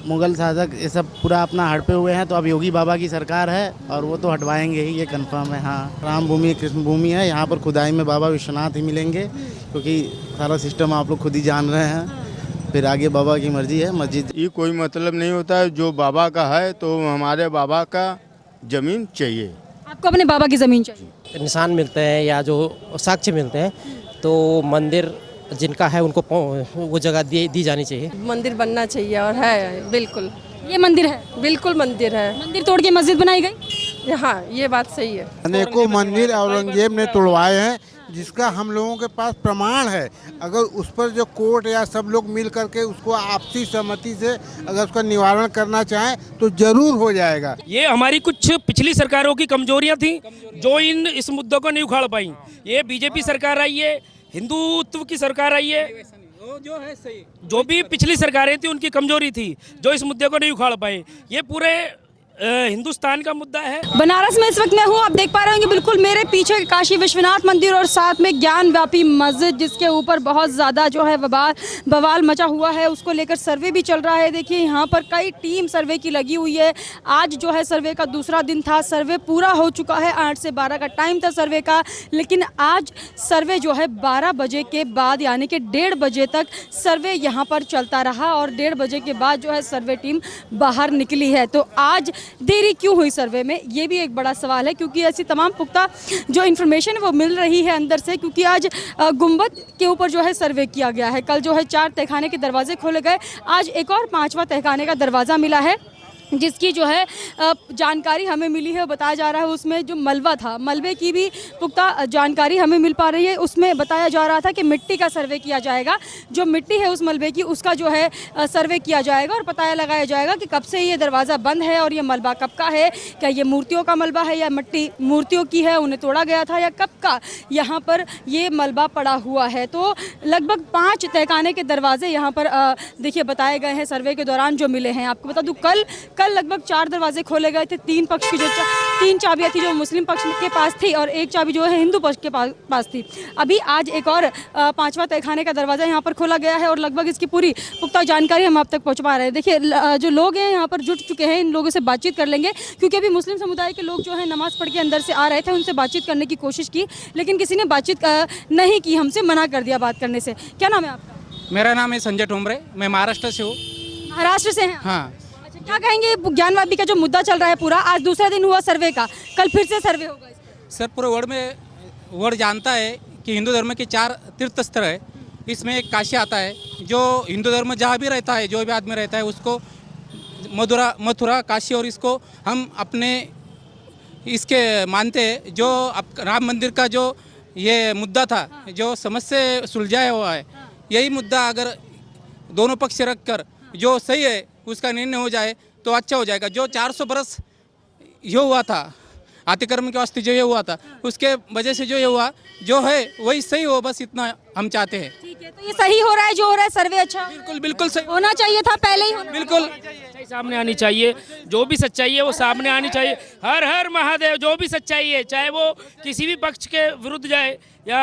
मुगल शासक ये सब पूरा अपना हड़पे हुए हैं, तो अब योगी बाबा की सरकार है और वो तो हटवाएंगे ही, ये कंफर्म है। हाँ, राम भूमि कृष्ण भूमि है, यहाँ पर खुदाई में बाबा विश्वनाथ ही मिलेंगे, क्योंकि सारा सिस्टम आप लोग खुद ही जान रहे हैं। फिर आगे बाबा की मर्जी है। मस्जिद ये कोई मतलब नहीं होता है, जो बाबा का है तो हमारे बाबा का ज़मीन चाहिए। आपको अपने बाबा की ज़मीन चाहिए? निशान मिलते हैं या जो साक्ष्य मिलते हैं, तो मंदिर जिनका है उनको वो जगह दी जानी चाहिए। मंदिर बनना चाहिए और है, बिल्कुल ये मंदिर है? बिल्कुल मंदिर है। मंदिर तोड़ के मस्जिद बनाई गई? हाँ, ये बात सही है। अनेकों मंदिर औरंगजेब ने तोड़वाए हैं, जिसका हम लोगों के पास प्रमाण है। अगर उस पर जो कोर्ट या सब लोग मिल करके उसको आपसी सहमति से अगर उसका निवारण करना चाहें तो जरूर हो जाएगा। ये हमारी कुछ पिछली सरकारों की कमजोरियां थी जो इस मुद्दों को नहीं उखाड़ पाई। ये बीजेपी सरकार आई है, हिंदुत्व की सरकार आई है, जो है सही, जो भी पिछली सरकारें थी उनकी कमजोरी थी जो इस मुद्दे को नहीं उखाड़ पाए। ये पूरे हिंदुस्तान का मुद्दा है। बनारस में इस वक्त मैं हूँ, आप देख पा रहे होंगे बिल्कुल मेरे पीछे काशी विश्वनाथ मंदिर और साथ में ज्ञान व्यापी मस्जिद, जिसके ऊपर बहुत ज़्यादा जो है बवाल मचा हुआ है, उसको लेकर सर्वे भी चल रहा है। देखिए यहाँ पर कई टीम सर्वे की लगी हुई है। आज जो है सर्वे का दूसरा दिन था, सर्वे पूरा हो चुका है। 8 से 12 का टाइम था सर्वे का, लेकिन आज सर्वे जो है 12 बजे के बाद यानी कि 1:30 बजे तक सर्वे यहाँ पर चलता रहा और 1:30 बजे के बाद जो है सर्वे टीम बाहर निकली है। तो आज देरी क्यों हुई सर्वे में, ये भी एक बड़ा सवाल है, क्योंकि ऐसी तमाम पुख्ता जो इन्फॉर्मेशन है वो मिल रही है अंदर से। क्योंकि आज गुंबद के ऊपर जो है सर्वे किया गया है। कल जो है 4 तहखाने के दरवाजे खोले गए, आज एक और 5वां तहखाने का दरवाज़ा मिला है, जिसकी जो है जानकारी हमें मिली है। बताया जा रहा है उसमें जो मलबा था, मलबे की भी पुख्ता जानकारी हमें मिल पा रही है। उसमें बताया जा रहा था कि मिट्टी का सर्वे किया जाएगा, जो मिट्टी है उस मलबे की उसका जो है सर्वे किया जाएगा और पता लगाया जाएगा कि कब से ये दरवाज़ा बंद है और ये मलबा कब का है। क्या ये मूर्तियों का मलबा है या मिट्टी मूर्तियों की है, उन्हें तोड़ा गया था, या कब का यहाँ पर ये मलबा पड़ा हुआ है। तो लगभग 5 तहखाने के दरवाजे यहाँ पर देखिए बताए गए हैं सर्वे के दौरान जो मिले हैं। आपको बता दूँ कल लगभग 4 दरवाजे खोले गए थे। 3 पक्ष की जो 3 चाबियाँ थी जो मुस्लिम पक्ष के पास थी और 1 चाबी जो है हिंदू पक्ष के पास थी। अभी आज एक और 5वां तहखाने का दरवाज़ा यहाँ पर खोला गया है और लगभग इसकी पूरी पुख्ता जानकारी हम आप तक पहुँचा रहे हैं। देखिए जो लोग हैं यहाँ पर जुट चुके हैं, इन लोगों से बातचीत कर लेंगे, क्योंकि अभी मुस्लिम समुदाय के लोग जो है नमाज़ पढ़ के अंदर से आ रहे थे, उनसे बातचीत करने की कोशिश की, लेकिन किसी ने बातचीत नहीं की, हमसे मना कर दिया बात करने से। क्या नाम है आपका? मेरा नाम है संजय ठोमरे, मैं महाराष्ट्र से हूँ। महाराष्ट्र से हैं? हाँ। क्या कहेंगे ज्ञान व्यापी का जो मुद्दा चल रहा है पूरा, आज दूसरा दिन हुआ सर्वे का, कल फिर से सर्वे होगा इस पर? सर पूरे वर्ल्ड जानता है कि हिंदू धर्म के 4 तीर्थ स्थल है। इसमें एक काशी आता है, जो हिंदू धर्म जहाँ भी रहता है, जो भी आदमी रहता है उसको मथुरा काशी, और इसको हम अपने इसके मानते हैं। जो राम मंदिर का जो ये मुद्दा था, जो समस्या सुलझाया हुआ है, यही मुद्दा अगर दोनों पक्ष रख कर जो सही है उसका निर्णय हो जाए तो अच्छा हो जाएगा। जो 400 बरस ये हुआ था, अतिक्रमण के वास्ते जो ये हुआ था, उसके वजह से जो ये हुआ जो है वही सही हो, बस इतना हम चाहते हैं। ठीक है, तो ये सही हो रहा है जो हो रहा है सर्वे? अच्छा, बिल्कुल बिल्कुल सही होना चाहिए था, पहले ही होना बिल्कुल सामने आनी चाहिए। जो भी सच्चाई है वो सामने आनी चाहिए। हर हर महादेव, जो भी सच्चाई है, चाहे वो किसी भी पक्ष के विरुद्ध जाए या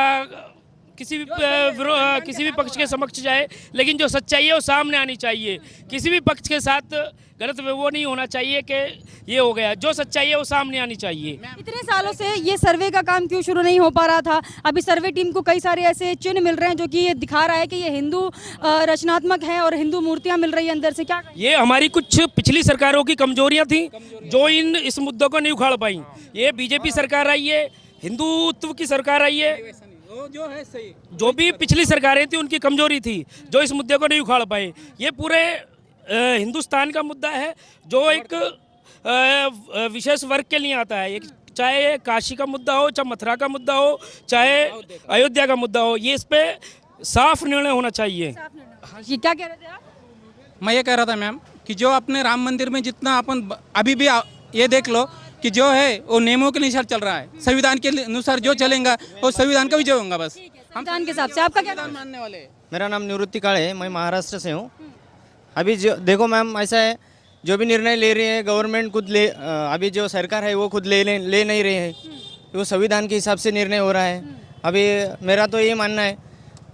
किसी भी पक्ष के समक्ष जाए, लेकिन जो सच्चाई है वो सामने आनी चाहिए। किसी भी पक्ष के साथ गलत वो नहीं होना चाहिए कि ये हो गया। जो सच्चाई है वो सामने आनी चाहिए। इतने सालों से ये सर्वे का काम क्यों शुरू नहीं हो पा रहा था? अभी सर्वे टीम को कई सारे ऐसे चिन्ह मिल रहे हैं जो कि ये दिखा रहा है कि ये हिंदू रचनात्मक है और हिंदू मूर्तियां मिल रही है अंदर से। क्या ये हमारी कुछ पिछली सरकारों की कमजोरियां थी जो इस मुद्दों को नहीं उखाड़ पाई। ये बीजेपी सरकार आई है, हिंदुत्व की सरकार आई है, जो है सही, जो भी पिछली सरकारें थी उनकी कमजोरी थी जो इस मुद्दे को नहीं उखाड़ पाए। ये पूरे हिंदुस्तान का मुद्दा है जो एक विशेष वर्ग के लिए आता है। चाहे काशी का मुद्दा हो, चाहे मथुरा का मुद्दा हो, चाहे अयोध्या का मुद्दा हो, ये इस पे साफ निर्णय होना चाहिए। ये क्या कह रहे थे आप? मैं ये कह रहा था मैम कि जो अपने राम मंदिर में जितना अपन अभी भी ये देख लो कि जो है वो नियमों के अनुसार चल रहा है, संविधान के अनुसार जो चलेगा वो संविधान का विजय होगा। बस संविधान के हिसाब से। आपका क्या नाम? मानने वाले। मेरा नाम निवृत्ति काळे है, मैं महाराष्ट्र से हूँ। अभी जो देखो मैम, ऐसा है जो भी निर्णय ले रही है गवर्नमेंट खुद अभी जो सरकार है वो खुद ले नहीं रही है, वो संविधान के हिसाब से निर्णय हो रहा है। अभी मेरा तो ये मानना है,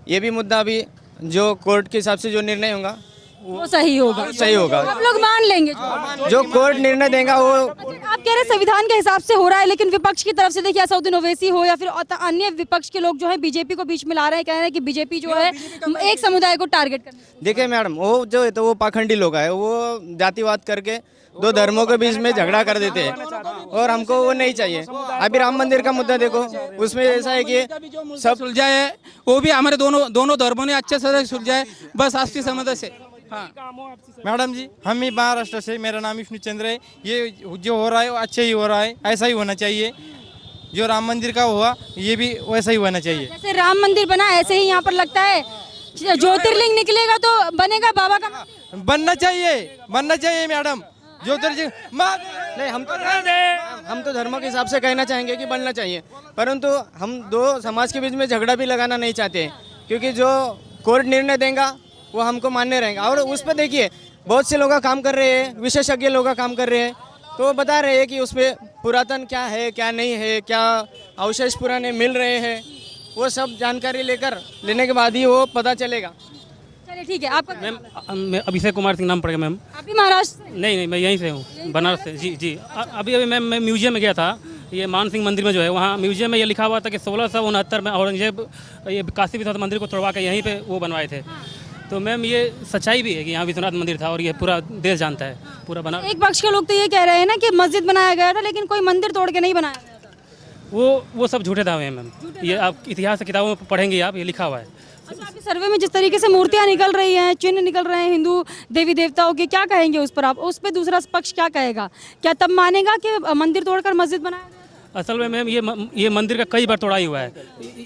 ये भी मुद्दा अभी जो कोर्ट के हिसाब से जो निर्णय होगा वो सही होगा, सही होगा। आप लोग मान लेंगे जो कोर्ट निर्णय देगा वो आप कह रहे हैं संविधान के हिसाब से हो रहा है, लेकिन विपक्ष की तरफ से देखिए असदुद्दीन ओवैसी हो या फिर अन्य विपक्ष के लोग जो है बीजेपी को बीच में ला रहे हैं, कह रहे हैं कि बीजेपी जो है एक समुदाय को टारगेट करने। देखिए मैडम, वो जो है तो वो पाखंडी लोग है, वो जातिवाद करके दो धर्मों के बीच में झगड़ा कर देते हैं और हमको वो नहीं चाहिए। अभी राम मंदिर का मुद्दा देखो, उसमें ऐसा है कि सब सुलझाए, वो भी हमारे दोनों धर्मों ने अच्छे से सुलझाए, बस आपसी समझ से। हाँ मैडम जी, हम ही महाराष्ट्र से, मेरा नाम विष्णु चंद्र है। ये जो हो रहा है वो अच्छा ही हो रहा है, ऐसा ही होना चाहिए। जो राम मंदिर का हुआ ये भी वैसा ही होना चाहिए। जैसे राम मंदिर बना ऐसे ही यहाँ पर लगता है ज्योतिर्लिंग निकलेगा तो बनेगा बाबा का मंदिर। बनना चाहिए मैडम ज्योतिर्लिंग। नहीं, हम तो धर्मों के हिसाब से कहना चाहेंगे कि बनना चाहिए, परंतु हम दो समाज के बीच में झगड़ा भी लगाना नहीं चाहते, क्योंकि जो कोर्ट निर्णय देगा वो हमको मान्य रहेगा। और उस पर देखिए बहुत से लोग काम कर रहे हैं, विशेषज्ञ लोग काम कर रहे हैं, तो वो बता रहे हैं कि उस पर पुरातन क्या है क्या नहीं है, क्या अवशेष पुराने मिल रहे हैं, वो सब जानकारी लेने के बाद ही वो पता चलेगा। चलिए ठीक है, आपका मैम मैं अभिषेक कुमार सिंह नाम पड़ेगा मैम। आप भी महाराष्ट्र से? नहीं, मैं यहीं से हूँ, बनारस से। जी अभी मैम मैं म्यूजियम में गया था, ये मान सिंह मंदिर में जो है, वहाँ म्यूजियम में ये लिखा हुआ था कि 1669 में औरंगजेब ये काशी विश्वनाथ मंदिर को तोड़वा के यहीं पे वो बनवाए थे। तो मैम ये सच्चाई भी है कि यहाँ विश्वनाथ मंदिर था और ये पूरा देश जानता है, पूरा बना। एक पक्ष के लोग तो ये कह रहे हैं ना कि मस्जिद बनाया गया था, लेकिन कोई मंदिर तोड़ के नहीं बनाया गया था। वो सब झूठे दावे हैं मैम, ये आप इतिहास की किताबों में पढ़ेंगे आप, ये लिखा हुआ है। अच्छा, आपके सर्वे में जिस तरीके से मूर्तियां निकल रही हैं, चिन्ह निकल रहे हैं हिंदू देवी देवताओं के, क्या कहेंगे उस पर आप? उस पर दूसरा पक्ष क्या कहेगा? क्या तब मानेगा कि मंदिर तोड़कर मस्जिद बनाया गया? असल में मैम ये मंदिर का कई बार तोड़ाई हुआ है।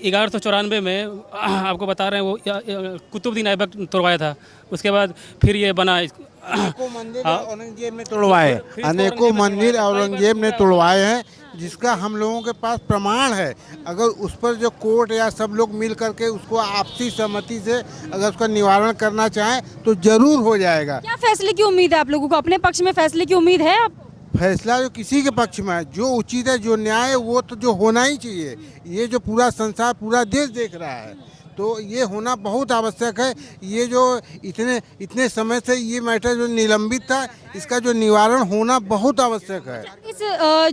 1194 में आपको बता रहे हैं वो कुतुबुद्दीन ऐबक तोड़वाया था, उसके बाद फिर ये बना। अनेकों मंदिर औरंगजेब ने तोड़वाए, अनेकों मंदिर औरंगजेब ने तोड़वाए हैं, जिसका हम लोगों के पास प्रमाण है। अगर उस पर जो कोर्ट या सब लोग मिल करके उसको आपसी सहमति से अगर उसका निवारण करना चाहें तो जरूर हो जाएगा। क्या फैसले की उम्मीद है आप लोगों को? अपने पक्ष में फैसले की उम्मीद है आपको? फैसला जो किसी के पक्ष में है, जो उचित है, जो न्याय है, वो तो जो होना ही चाहिए। ये जो पूरा संसार, पूरा देश देख रहा है, तो ये होना बहुत आवश्यक है। ये जो इतने समय से ये मैटर जो निलंबित था, इसका जो निवारण होना बहुत आवश्यक है। इस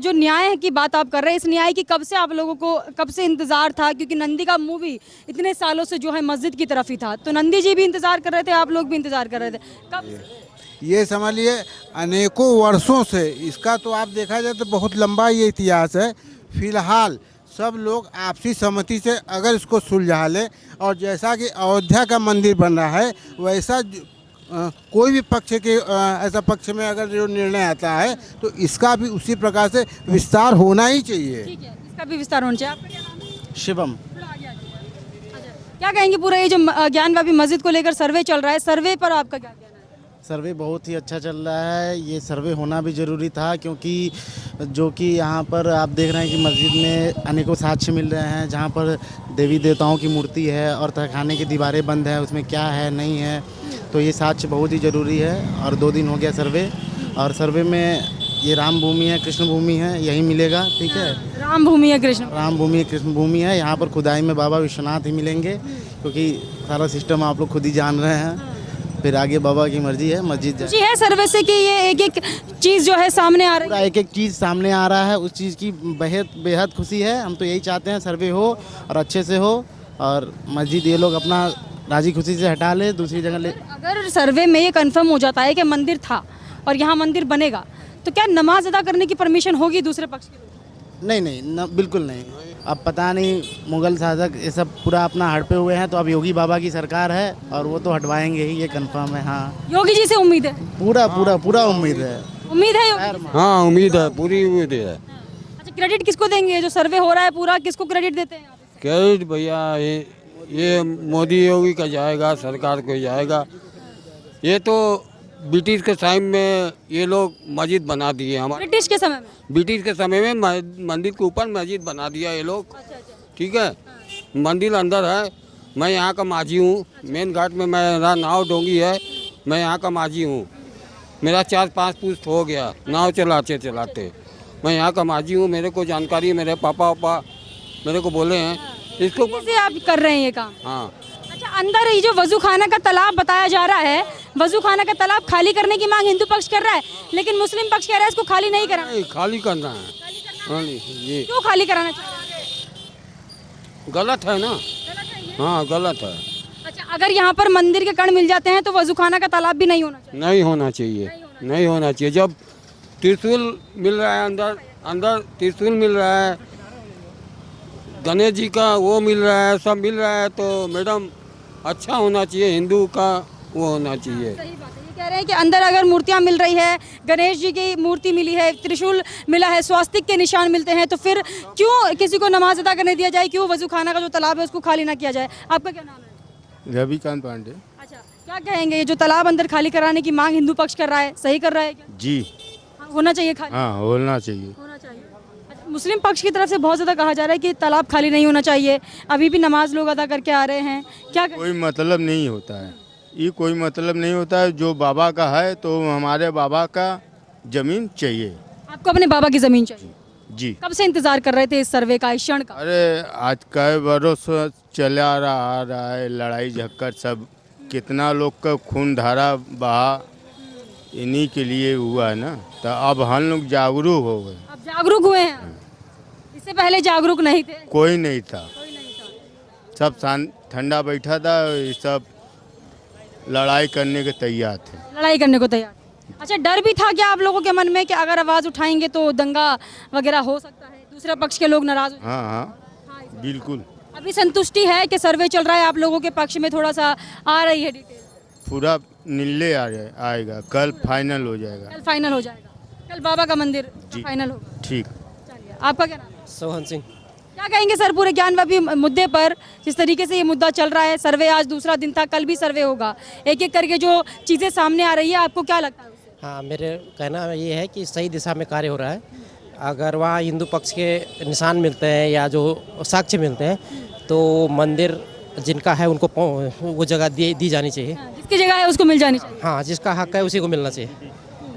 जो न्याय की बात आप कर रहे हैं, इस न्याय की कब से आप लोगों को कब से इंतजार था? क्योंकि नंदी का मूवी इतने सालों से जो है मस्जिद की तरफ ही था, तो नंदी जी भी इंतजार कर रहे थे, आप लोग भी इंतजार कर रहे थे, कब? ये समझ लिए अनेकों वर्षों से। इसका तो आप देखा जाए तो बहुत लंबा ये इतिहास है। फिलहाल सब लोग आपसी सहमति से अगर इसको सुलझा लें, और जैसा कि अयोध्या का मंदिर बन रहा है, वैसा कोई भी पक्ष के ऐसा पक्ष में अगर जो निर्णय आता है तो इसका भी उसी प्रकार से विस्तार होना ही चाहिए। ठीक है, इसका भी विस्तार होना चाहिए। आपका क्या नाम है? शिवम। क्या कहेंगे पूरा ये जो ज्ञानवापी मस्जिद को लेकर सर्वे चल रहा है, सर्वे पर आपका क्या कहना है? सर्वे बहुत ही अच्छा चल रहा है। ये सर्वे होना भी ज़रूरी था, क्योंकि जो कि यहाँ पर आप देख रहे हैं कि मस्जिद में अनेकों साक्ष्य मिल रहे हैं, जहाँ पर देवी देवताओं की मूर्ति है और तहखाने की दीवारें बंद है, उसमें क्या है नहीं है, तो ये साक्ष्य बहुत ही ज़रूरी है। और 2 दिन हो गया सर्वे, और सर्वे में ये राम भूमि है, कृष्ण भूमि है, यही मिलेगा। ठीक है, राम भूमि है, कृष्ण भूमि है। यहाँ पर खुदाई में बाबा विश्वनाथ ही मिलेंगे, क्योंकि सारा सिस्टम आप लोग खुद ही जान रहे हैं। फिर आगे बाबा की मर्जी है, मस्जिद जी है सर्वे से कि ये एक चीज़ जो है सामने आ रही है, एक चीज़ सामने आ रहा है, उस चीज़ की बेहद खुशी है। हम तो यही चाहते हैं सर्वे हो और अच्छे से हो, और मस्जिद ये लोग अपना राजी खुशी से हटा ले, दूसरी जगह ले। अगर सर्वे में ये कंफर्म हो जाता है कि मंदिर था और यहाँ मंदिर बनेगा, तो क्या नमाज अदा करने की परमिशन होगी दूसरे पक्ष की? नहीं, बिल्कुल नहीं। अब पता नहीं, मुगल शासक ये सब पूरा अपना हड़पे हुए हैं, तो अब योगी बाबा की सरकार है और वो तो हटवाएंगे ही, ये कंफर्म है। हाँ, योगी जी से उम्मीद है? पूरा उम्मीद है। उम्मीद है योगी? हाँ, उम्मीद है, पूरी उम्मीद है। अच्छा, क्रेडिट किसको देंगे? जो सर्वे हो रहा है पूरा, किसको क्रेडिट देते हैं? क्रेडिट भैया ये मोदी योगी का जाएगा, सरकार को जाएगा। ये तो ब्रिटिश के टाइम में ये लोग मस्जिद बना दिए हमारे। ब्रिटिश के समय में? ब्रिटिश के समय में मंदिर के ऊपर मस्जिद बना दिया ये लोग। ठीक है, मंदिर अंदर है। मैं यहाँ का माझी हूँ, मेन घाट में मेरा नाव डोंगी है, मैं यहाँ का माझी हूँ। मेरा 4-5 पुश्त हो गया नाव चलाते चलाते। मैं यहाँ का माझी हूँ, मेरे को जानकारी, मेरे पापा मेरे को बोले हैं इसको। से आप कर रहे हैं ये काम? हाँ। अच्छा, अंदर ये जो वजू खाना का तालाब बताया जा रहा है, वजू खाना का तालाब खाली करने की मांग हिंदू पक्ष कर रहा है, लेकिन मुस्लिम पक्ष कह रहा है इसको खाली नहीं कराना। नहीं, खाली करना है। हाँ जी, ये क्यों खाली कराना चाहिए? गलत है ना। हाँ, गलत है। अच्छा, अगर यहाँ पर मंदिर के कण मिल जाते हैं तो वजू खाना का तालाब भी नहीं होना चाहिए? नहीं होना चाहिए, नहीं होना चाहिए। जब त्रिशूल मिल रहा है, अंदर त्रिशूल मिल रहा है, गणेश जी का वो मिल रहा है, सब मिल रहा है, तो मैडम अच्छा होना चाहिए, हिंदू का वो होना चाहिए। सही बात है। ये कह रहे हैं कि अंदर अगर मूर्तियाँ मिल रही है, गणेश जी की मूर्ति मिली है, त्रिशूल मिला है, स्वास्तिक के निशान मिलते हैं, तो फिर क्यों किसी को नमाज अदा करने दिया जाए, क्यों वजू खाना का जो तालाब है उसको खाली ना किया जाए? आपका क्या नाम है? रविकांत पांडे। अच्छा, क्या कहेंगे, ये जो तालाब अंदर खाली कराने की मांग हिंदू पक्ष कर रहा है, सही कर रहा है क्या? जी होना चाहिए खाली? हाँ, होना चाहिए। होना चाहिए। अच्छा, मुस्लिम पक्ष की तरफ से बहुत ज़्यादा कहा जा रहा है कि तालाब खाली नहीं होना चाहिए, अभी भी नमाज लोग अदा करके आ रहे हैं, क्या कहें? कोई मतलब नहीं होता है, ये कोई मतलब नहीं होता है। जो बाबा का है तो हमारे बाबा का जमीन चाहिए। आपको अपने बाबा की ज़मीन चाहिए? जी। कब से इंतजार कर रहे थे इस सर्वे का, इस क्षण का? अरे आज कई बरस चला आ रहा है, लड़ाई झक्कर सब, कितना लोग का खून धारा बहा, इन्हीं के लिए हुआ है ना। तो अब हम लोग जागरूक हो गए। अब जागरूक हुए हैं, इससे पहले जागरूक नहीं थे? कोई नहीं था, सब शांत ठंडा बैठा था, ये सब लड़ाई करने के तैयार थे। लड़ाई करने को तैयार। अच्छा, डर भी था क्या आप लोगों के मन में कि अगर आवाज़ उठाएंगे तो दंगा वगैरह हो सकता है, दूसरे पक्ष के लोग नाराज हो? हाँ हाँ, बिल्कुल। अभी संतुष्टि है कि सर्वे चल रहा है, आप लोगों के पक्ष में थोड़ा सा आ रही है डिटेल? पूरा नीले आएगा, कल फाइनल हो जाएगा। कल फाइनल हो जाएगा, कल बाबा का मंदिर जी। फाइनल होगा। ठीक। चलिए, आपका क्या नाम है? सोहन सिंह। क्या कहेंगे सर पूरे ज्ञानवापी मुद्दे पर, जिस तरीके से ये मुद्दा चल रहा है, सर्वे आज दूसरा दिन था, कल भी सर्वे होगा, एक एक करके जो चीज़ें सामने आ रही है, आपको क्या लगता है उससे? हाँ, मेरे कहना ये है कि सही दिशा में कार्य हो रहा है। अगर वहाँ हिंदू पक्ष के निशान मिलते हैं या जो साक्ष्य मिलते हैं, तो मंदिर जिनका है उनको वो जगह दी जानी चाहिए। जिसकी जगह है उसको मिल जानी चाहिए। हाँ, जिसका हक है उसी को मिलना चाहिए,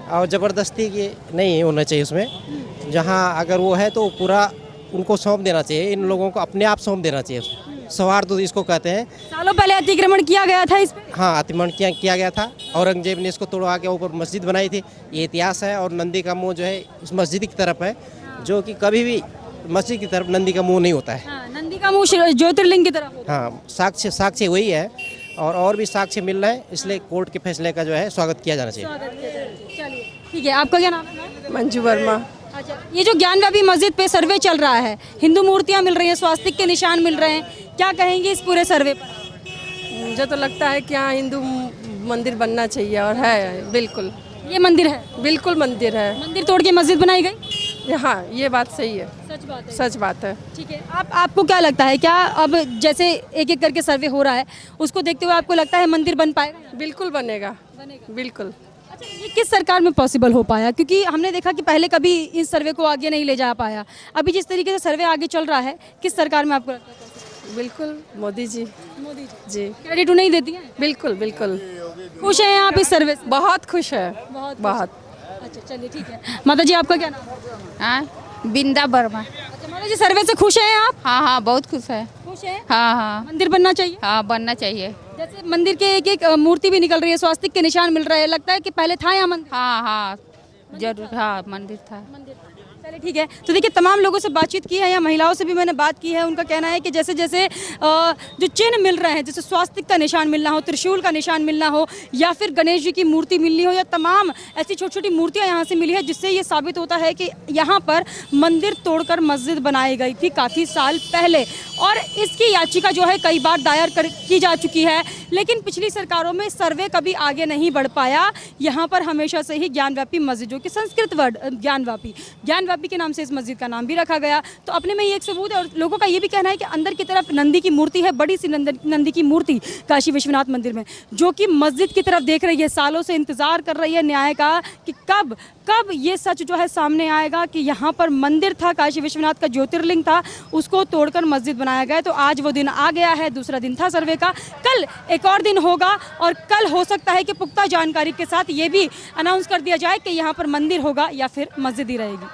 और ज़बरदस्ती की नहीं होना चाहिए उसमें। जहाँ अगर वो है तो पूरा उनको सौंप देना चाहिए, इन लोगों को अपने आप सौंप देना चाहिए। सौहार्द इसको कहते हैं। सालों पहले अतिक्रमण किया गया था इस पे? हाँ, अतिक्रमण किया गया था, औरंगजेब ने इसको तोड़वा के ऊपर मस्जिद बनाई थी, ये इतिहास है। और नंदी का मुंह जो है इस मस्जिद की तरफ है, जो कि कभी भी मस्जिद की तरफ नंदी का मुंह नहीं होता है। हाँ, नंदी का मुंह ज्योतिर्लिंग की तरफ होता है। हाँ, साक्ष्य वही है, और भी साक्ष्य मिल रहे हैं, इसलिए कोर्ट के फैसले का जो है स्वागत किया जाना चाहिए। चलिए, ठीक है, आपका क्या नाम है? मंजू वर्मा। अच्छा, ये जो ज्ञानवापी मस्जिद पे सर्वे चल रहा है, हिंदू मूर्तियाँ मिल रही हैं, स्वास्तिक के निशान मिल रहे हैं, क्या कहेंगे इस पूरे सर्वे पर? मुझे तो लगता है कि यहाँ हिंदू मंदिर बनना चाहिए, और है बिल्कुल। ये मंदिर है? बिल्कुल मंदिर है। मंदिर तोड़ के मस्जिद बनाई गई? हाँ, ये बात सही है। सच बात है। सच बात है। ठीक है, आपको क्या लगता है, क्या अब जैसे एक एक करके सर्वे हो रहा है, उसको देखते हुए आपको लगता है मंदिर बन पाएगा? बिल्कुल बनेगा, बिल्कुल। अच्छा, ये किस सरकार में पॉसिबल हो पाया? क्योंकि हमने देखा कि पहले कभी इस सर्वे को आगे नहीं ले जा पाया, अभी जिस तरीके से सर्वे आगे चल रहा है, किस सरकार में आपको लगता है? बिल्कुल मोदी जी। मोदी जी। क्रेडिट उन्हें ही देती हैं? बिल्कुल बिल्कुल। खुश हैं आप इस सर्वे से? बहुत खुश है, बहुत। अच्छा, चलिए, ठीक है। माता जी, आपका क्या नाम है? हाँ, बिंदा वर्मा। अच्छा, माता जी, सर्वे से खुश हैं आप? हाँ हाँ, बहुत खुश है। खुश हैं? हाँ हाँ। मंदिर बनना चाहिए? हाँ, बनना चाहिए। जैसे मंदिर के एक एक मूर्ति भी निकल रही है, स्वास्तिक के निशान मिल रहे हैं, लगता है कि पहले था यहाँ मंदिर? हाँ हाँ, जरूर। हाँ, मंदिर था। चलिए, ठीक है। तो देखिए, तमाम लोगों से बातचीत की है, या महिलाओं से भी मैंने बात की है, उनका कहना है कि जैसे जैसे जो चिन्ह मिल रहे हैं, जैसे स्वास्तिक का निशान मिलना हो, त्रिशूल का निशान मिलना हो, या फिर गणेश जी की मूर्ति मिलनी हो, या तमाम ऐसी छोटी छोटी मूर्तियां यहाँ से मिली है, जिससे ये साबित होता है कि यहाँ पर मंदिर तोड़कर मस्जिद बनाई गई थी काफ़ी साल पहले। और इसकी याचिका जो है कई बार दायर की जा चुकी है, लेकिन पिछली सरकारों में सर्वे कभी आगे नहीं बढ़ पाया। यहाँ पर हमेशा से ही ज्ञानवापी मस्जिद, जो कि संस्कृत वर्ड ज्ञानवापी के नाम से इस मस्जिद का नाम भी रखा गया, तो अपने में ये एक सबूत है। और लोगों का ये भी कहना है कि अंदर की तरफ नंदी की मूर्ति है, बड़ी सी नंदी की मूर्ति काशी विश्वनाथ मंदिर में, जो कि मस्जिद की तरफ देख रही है, सालों से इंतजार कर रही है न्याय का कि कब ये सच जो है सामने आएगा कि यहाँ पर मंदिर था, काशी विश्वनाथ का ज्योतिर्लिंग था, उसको तोड़कर मस्जिद बनाया गया। तो आज वो दिन आ गया है, दूसरा दिन था सर्वे का, कल एक और दिन होगा, और कल हो सकता है कि पुख्ता जानकारी के साथ ये भी अनाउंस कर दिया जाए कि यहाँ पर मंदिर होगा या फिर मस्जिद ही रहेगी।